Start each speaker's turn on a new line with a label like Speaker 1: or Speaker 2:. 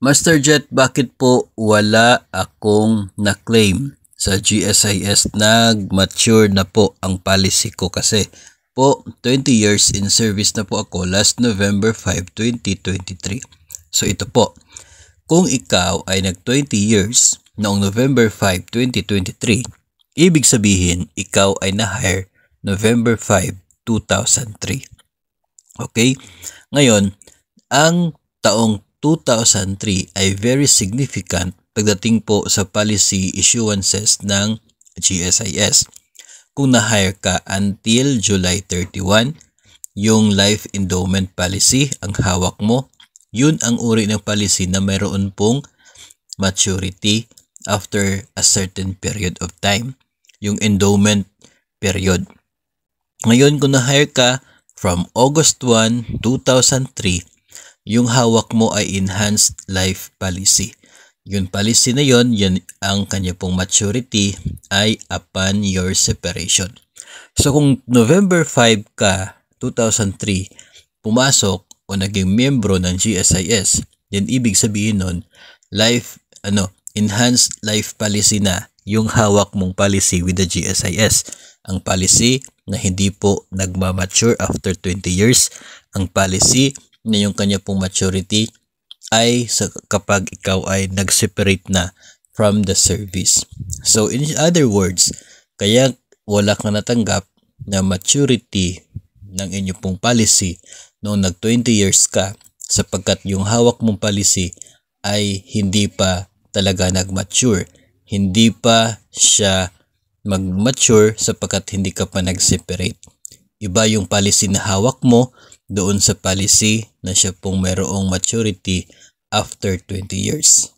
Speaker 1: Master Jet, bakit po wala akong na-claim sa GSIS? Nag-mature na po ang policy ko kasi po 20 years in service na po ako last November 5, 2023. So ito po, kung ikaw ay nag 20 years noong November 5, 2023, ibig sabihin ikaw ay na-hire November 5, 2003. Okay? Ngayon, ang taong 2003 ay very significant pagdating po sa policy issuances ng GSIS. Kung na-hire ka until July 31, yung life endowment policy ang hawak mo, yun ang uri ng policy na mayroon pong maturity after a certain period of time, yung endowment period. Ngayon, kung na-hire ka from August 1, 2003, yung hawak mo ay enhanced life policy. Yung policy na yon, yan ang kanya pong maturity ay upon your separation. So kung November 5 ka, 2003, pumasok o naging miyembro ng GSIS, then ibig sabihin nun, enhanced life policy na yung hawak mong policy with the GSIS. Ang policy na hindi po nagmamature after 20 years, ang policy na yung kanya pong maturity ay kapag ikaw ay nag-separate na from the service. So in other words, kaya wala kang natanggap na maturity ng inyo pong policy noong nag 20 years ka sapagkat yung hawak mong policy ay hindi pa talaga nag-mature. Hindi pa siya mag-mature sapagkat hindi ka pa nag-separate. Iba yung policy na hawak mo doon sa policy na siya pong mayroong maturity after 20 years.